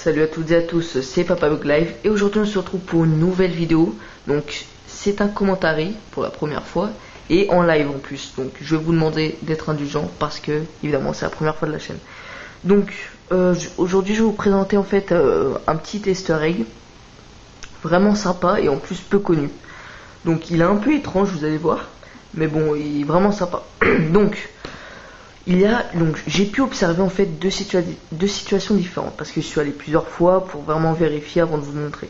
Salut à toutes et à tous, c'est Papabug Live et aujourd'hui on se retrouve pour une nouvelle vidéo. Donc c'est un commentaire pour la première fois et en live en plus. Donc je vais vous demander d'être indulgent parce que évidemment c'est la première fois de la chaîne. Donc aujourd'hui je vais vous présenter en fait un petit easter egg vraiment sympa et en plus peu connu. Donc il est un peu étrange, vous allez voir, mais bon il est vraiment sympa. Donc j'ai pu observer en fait deux situations différentes parce que je suis allé plusieurs fois pour vraiment vérifier avant de vous montrer.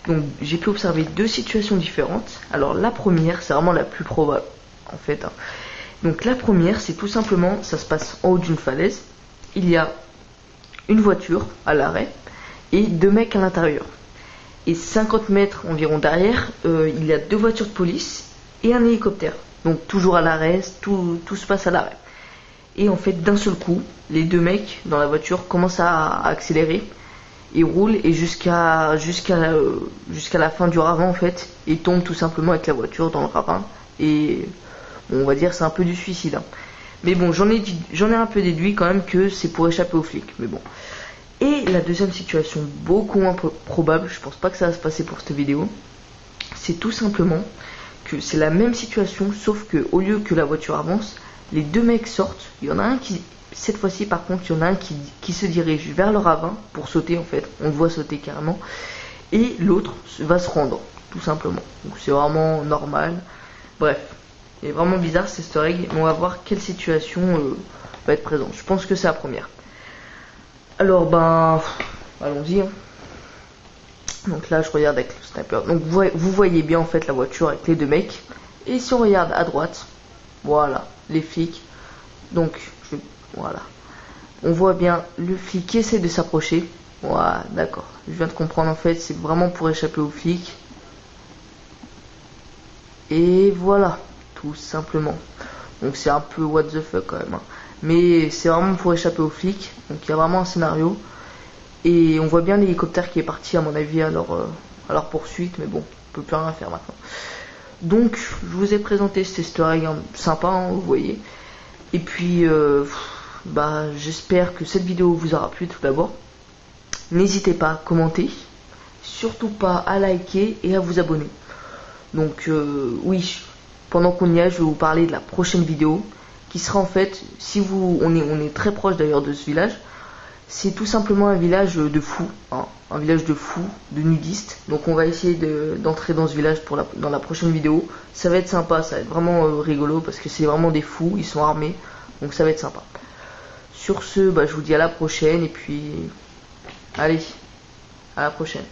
Donc j'ai pu observer deux situations différentes. Alors la première, c'est vraiment la plus probable en fait. Donc la première, c'est tout simplement, ça se passe en haut d'une falaise. Il y a une voiture à l'arrêt et deux mecs à l'intérieur. Et 50 mètres environ derrière, il y a deux voitures de police et un hélicoptère. Donc toujours à l'arrêt, tout se passe à l'arrêt. Et en fait d'un seul coup les deux mecs dans la voiture commencent à accélérer et roulent et jusqu'à la fin du ravin en fait, et tombent tout simplement avec la voiture dans le ravin. Et bon, on va dire c'est un peu du suicide hein. Mais bon j'en ai un peu déduit quand même que c'est pour échapper aux flics, mais bon. Et la deuxième situation beaucoup moins probable, je pense pas que ça va se passer pour cette vidéo, c'est tout simplement que c'est la même situation sauf que au lieu que la voiture avance, les deux mecs sortent. Il y en a un qui, cette fois-ci par contre, il y en a un qui se dirige vers le ravin pour sauter en fait. On le voit sauter carrément. Et l'autre va se rendre, tout simplement. Donc c'est vraiment normal. Bref, il est vraiment bizarre cette easter egg. Mais on va voir quelle situation va être présente. Je pense que c'est la première. Alors ben, allons-y. Hein. Donc là je regarde avec le sniper. Donc vous voyez bien en fait la voiture avec les deux mecs. Et si on regarde à droite, voilà, les flics. Donc voilà, on voit bien le flic qui essaie de s'approcher. Voilà, d'accord, je viens de comprendre en fait, c'est vraiment pour échapper aux flics. Et voilà, tout simplement. Donc c'est un peu what the fuck quand même hein. Mais c'est vraiment pour échapper aux flics. Donc il y a vraiment un scénario. Et on voit bien l'hélicoptère qui est parti à mon avis à leur poursuite. Mais bon, on peut plus rien faire maintenant. Donc je vous ai présenté cette easter egg sympa hein, vous voyez. Et puis j'espère que cette vidéo vous aura plu. Tout d'abord n'hésitez pas à commenter, surtout pas à liker et à vous abonner. Donc oui, pendant qu'on y est, je vais vous parler de la prochaine vidéo qui sera en fait, si vous on est très proche d'ailleurs de ce village. C'est tout simplement un village de fous hein, un village de fous, de nudistes. Donc on va essayer d'entrer dans ce village dans la prochaine vidéo. Ça va être sympa, ça va être vraiment rigolo parce que c'est vraiment des fous, ils sont armés. Donc ça va être sympa. Sur ce, je vous dis à la prochaine et puis allez, à la prochaine.